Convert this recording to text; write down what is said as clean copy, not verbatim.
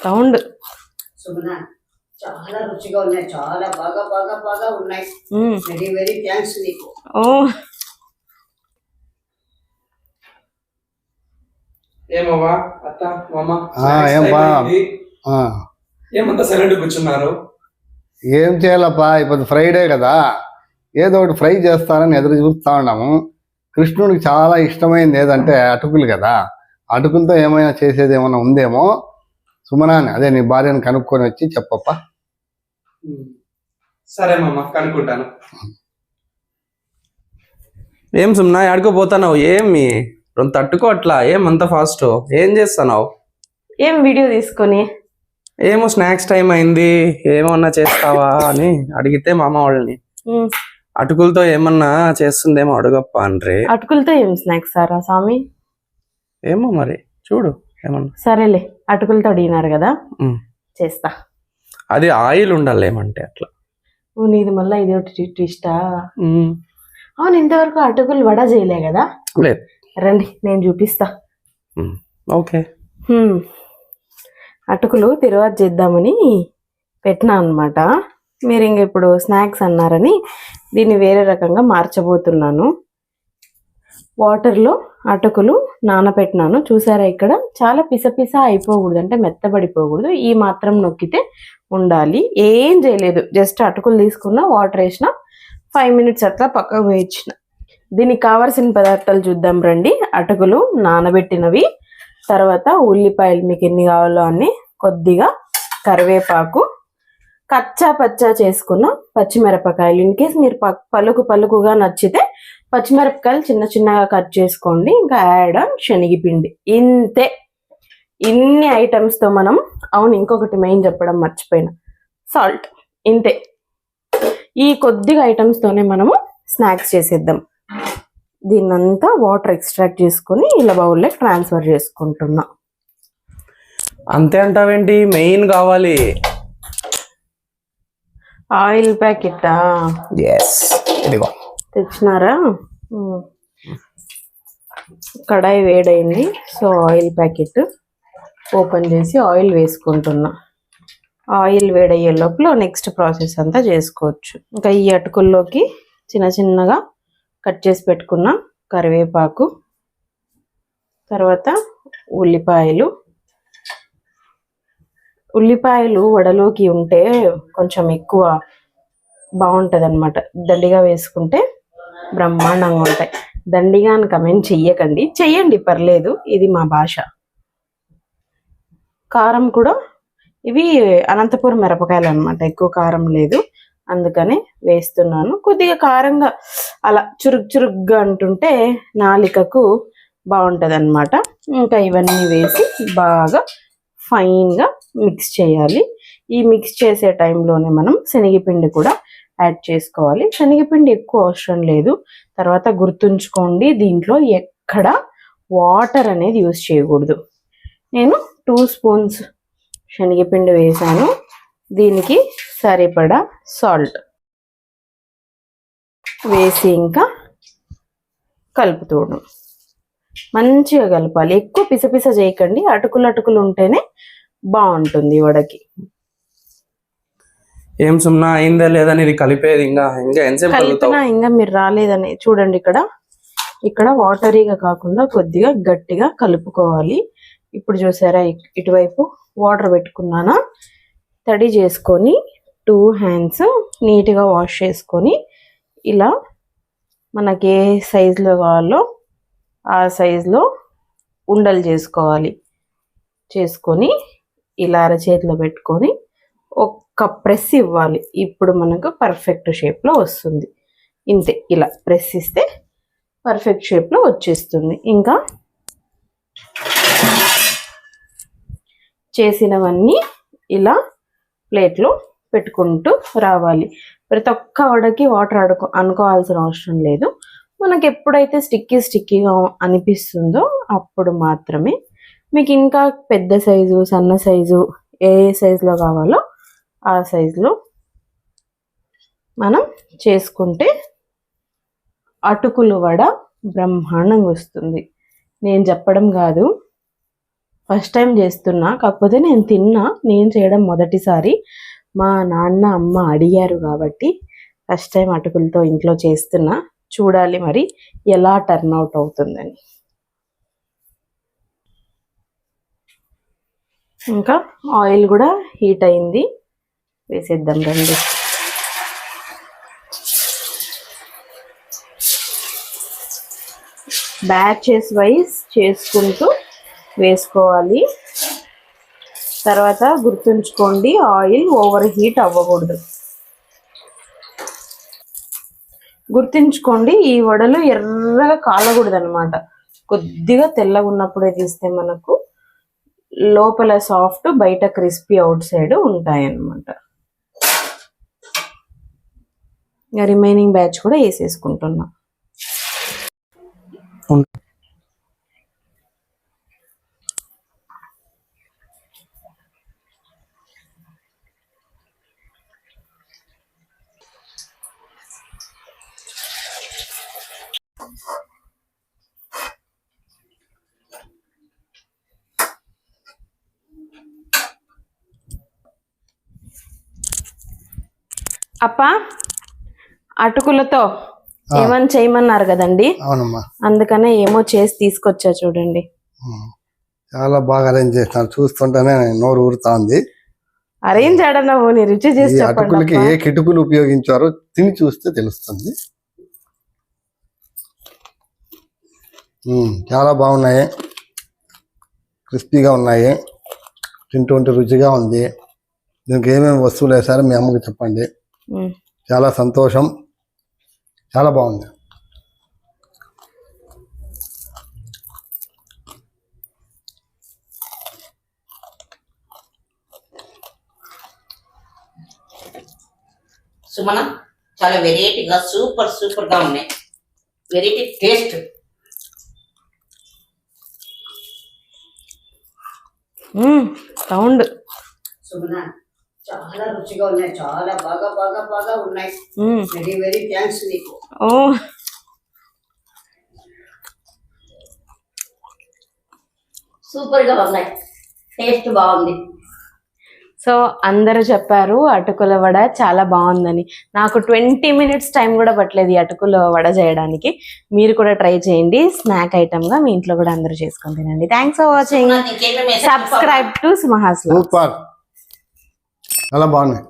Sound సుమనా చాలా రుచిగా ఉన్నాయి, చాలా బాగా బాగా బాగా ఉన్నాయి. వెరీ వెరీ థ్యాంక్స్ నీకు. ఏమవ్వా అత్త మామ ఏమంతా సైలెంట్ కూర్చున్నారు? ఏం చేయాలప్పా, ఇప్పుడు ఫ్రైడే కదా, ఏదో ఒకటి ఫ్రై చేస్తారని ఎదురు చూస్తా ఉన్నాము. కృష్ణుడికి చాలా ఇష్టమైంది ఏదంటే అటుకులు కదా, అటుకులతో ఏమైనా చేసేది ఏమైనా ఉందేమో. సుమనాని అదే నీ భార్యను కనుక్కొని వచ్చి చెప్పప్ప. సరే మామ, కనుక్కుంటాను. ఏం సుమనా ఆడుకోపోతావు? ఏమి రెండు తట్టుకోవట్లా, ఏమంత ఫాస్ట్? ఏం చేస్తున్నావు? ఏం వీడియో తీసుకొని? ఏమో స్నాక్స్ టైం అయింది, ఏమన్నా చేస్తావా అని అడిగితే మా అమ్మ వాళ్ళని అటుకులతో ఏమన్నా చేస్తుందేమో అడుగప్ప అంటే. అటుకులతో ఏం స్నాక్స్ సారా స్వామి? ఏమో మరి చూడు ఏమన్నా. సరేలే, అటుకులతో అడిగినారు కదా, చేస్తా. అది ఆయిల్ ఉండాలి ఏమంటే అట్లా. నీది మళ్ళీ ఇది ఒకటి ట్విస్టా? అవును, ఇంతవరకు అటుకులు వడ చేయలే కదా? లేదు. రండి నేను చూపిస్తా. ఓకే. అటుకులు తిరువాత చేద్దామని పెట్టినా అనమాట. మీరు ఇంక ఇప్పుడు స్నాక్స్ అన్నారని దీన్ని వేరే రకంగా మార్చబోతున్నాను. వాటర్లో అటుకులు నానబెట్టినాను, చూసారా? ఇక్కడ చాలా పిసపిస అయిపోకూడదు, అంటే మెత్తబడిపోకూడదు, ఈ మాత్రం నొక్కితే ఉండాలి. ఏం చేయలేదు, జస్ట్ అటుకులు తీసుకున్న, వాటర్ వేసిన, 5 minutes అట్లా పక్కకు వేయించిన. దీనికి కావాల్సిన పదార్థాలు చూద్దాం రండి. అటుకులు నానబెట్టినవి, తర్వాత ఉల్లిపాయలు మీకు ఎన్ని కావాలో అన్ని, కొద్దిగా కరివేపాకు, కచ్చా పచ్చా చేసుకున్న పచ్చిమిరపకాయలు. ఇన్ కేస్ మీరు పలుకుగా నచ్చితే పచ్చిమిరపకాయలు చిన్న చిన్నగా కట్ చేసుకోండి. ఇంకా యాడ్ శనగపిండి. ఇంతే, ఇన్ని ఐటమ్స్తో మనం, అవును ఇంకొకటి మెయిన్ చెప్పడం మర్చిపోయినా, సాల్ట్. ఇంతే, ఈ కొద్దిగా ఐటమ్స్తోనే మనము స్నాక్స్ చేసేద్దాం. దీన్నంతా వాటర్ ఎక్స్ట్రాక్ట్ చేసుకొని ఇలా బౌల్లో ట్రాన్స్ఫర్ చేసుకుంటున్నా. అంతే అంటావేంటి? మెయిన్ కావాలి ఆయిల్ ప్యాకెట్. ఇదిగో తెచ్చినారా? కడాయి వేడైంది, సో ఆయిల్ ప్యాకెట్ ఓపెన్ చేసి ఆయిల్ వేసుకుంటున్నా. ఆయిల్ వేడయ్యే లోపల నెక్స్ట్ ప్రాసెస్ అంతా చేసుకోవచ్చు. ఇంకా ఈ అటుకుల్లోకి చిన్న చిన్నగా కట్ చేసి పెట్టుకున్న కరివేపాకు, తర్వాత ఉల్లిపాయలు వడలోకి ఉంటే కొంచెం ఎక్కువ బాగుంటుంది అనమాట. దండిగా వేసుకుంటే బ్రహ్మాండంగా ఉంటాయి. దండిగా అని కమెంట్ చెయ్యకండి, చెయ్యండి పర్లేదు, ఇది మా భాష. కారం కూడా, ఇవి అనంతపురం మిరపకాయలు అనమాట, ఎక్కువ కారం లేదు, అందుకనే వేస్తున్నాను. కొద్దిగా కారంగా అలా చురుగ్గా అంటుంటే నాలికకు బాగుంటుంది అనమాట. ఇంకా ఇవన్నీ వేసి బాగా ఫైన్గా మిక్స్ చేయాలి. ఈ మిక్స్ చేసే టైంలోనే మనం శనగపిండి కూడా యాడ్ చేసుకోవాలి. శనగపిండి ఎక్కువ అవసరం లేదు. తర్వాత గుర్తుంచుకోండి, దీంట్లో ఎక్కడ వాటర్ అనేది యూజ్ చేయకూడదు. నేను 2 spoons శనగపిండి వేసాను. దీనికి సరిపడా సాల్ట్ వేసి ఇంకా కలుపుతూడు, మంచిగా కలపాలి. ఎక్కువ పిసపిస చేయకండి, అటుకులు ఉంటేనే బాగుంటుంది వడకి. ఏం సుమ్నా అయిందా లేదా ఇది కలిపేది? ఇంకా కలిపినా ఇంకా మీరు రాలేదని చూడండి. ఇక్కడ వాటరీగా కాకుండా కొద్దిగా గట్టిగా కలుపుకోవాలి. ఇప్పుడు చూసారా, ఇటువైపు వాటర్ పెట్టుకున్నానా, తడి చేసుకొని 2 hands నీట్గా వాష్ చేసుకొని ఇలా మనకి ఏ సైజులో కావాలో ఆ సైజులో ఉండలు చేసుకొని ఇలా అరచేతిలో పెట్టుకొని ఒక్క ప్రెస్ ఇవ్వాలి. ఇప్పుడు మనకు పర్ఫెక్ట్ షేప్లో వస్తుంది. ఇంతే, ఇలా ప్రెస్ ఇస్తే పర్ఫెక్ట్ షేప్లో వచ్చేస్తుంది. ఇంకా చేసినవన్నీ ఇలా ప్లేట్లో పెట్టుకుంటూ రావాలి. ప్రతి ఒక్క వడకి వాటర్ అనుకోవాల్సిన అవసరం లేదు. మనకి ఎప్పుడైతే స్టిక్కీగా అనిపిస్తుందో అప్పుడు మాత్రమే. మీకు ఇంకా పెద్ద సైజు, సన్న సైజు, ఏ సైజులో కావాలో ఆ సైజులో మనం చేసుకుంటే అటుకులు వడ బ్రహ్మాండంగా వస్తుంది. నేను చెప్పడం కాదు, ఫస్ట్ టైం చేస్తున్నా, కాకపోతే నేను తిన్నా, నేను చేయడం మొదటిసారి. మా నాన్న అమ్మ అడిగారు కాబట్టి ఫస్ట్ టైం అటుకులతో ఇంట్లో చేస్తున్నా. చూడాలి మరి ఎలా టర్న్ అవుట్ అవుతుందని. ఇంకా ఆయిల్ కూడా హీట్ అయింది, వేసేద్దాం రండి. బ్యాచెస్ వైజ్ చేసుకుంటూ వేసుకోవాలి. తర్వాత గుర్తుంచుకోండి, ఆయిల్ ఓవర్ హీట్ అవ్వకూడదు. గుర్తుంచుకోండి, ఈ వడలు ఎర్రగా కాలకూడదు అనమాట. కొద్దిగా తెల్లగా ఉన్నప్పుడే తీస్తే మనకు లోపల సాఫ్ట్, బయట క్రిస్పీ, అవుట్ సైడ్ ఉంటాయి అన్నమాట. రిమైనింగ్ బ్యాచ్ కూడా వేసేసుకుంటున్నా. అప్ప అటుకులతో ఏమని చేయమన్నారు కదండి. అవునమ్మా, అందుకనే ఏమో చేసి తీసుకొచ్చా చూడండి. చాలా బాగా అరేంజ్ చేస్తున్నారు, చూస్తుంటేనే నోరు ఊరుతా ఉంది. అరేంజ్ ఆడనా నీ రుచి చేసి ఈ చెప్పండి. అటుకులకి ఏ కిటుకులు ఉపయోగించారో తిని చూస్తే తెలుస్తుంది. చాలా బాగున్నాయి, క్రిస్పీగా ఉన్నాయి, తింటుంటే రుచిగా ఉంది. దీనికి ఏమేమి వస్తువులు వేసారో మీ అమ్మకి చెప్పండి. చాలా సంతోషం, చాలా బాగుంది. సుమన చాలా వెరైటీగా సూపర్ గా ఉన్నాయి. Variety taste. సౌండ్ సుమన చాలా రుచిగా ఉన్నాయి, చాలా బాగా ఉన్నాయి. వెరీ థ్యాంక్స్ నీకు. ఓ సూపర్ గా ఉన్నాయి, టేస్ట్ బాగుంది. సో అందరూ చెప్పారు అటుకుల వడ చాలా బాగుందని. నాకు 20 minutes టైం కూడా పట్టలేదు ఈ అటుకుల వడ చేయడానికి. మీరు కూడా ట్రై చేయండి, స్నాక్ ఐటమ్ గా మీ ఇంట్లో కూడా అందరూ చేసుకొని తినండి. Thanks for watching. Subscribe to Sumahas. Super, చాలా బాగున్నాయి.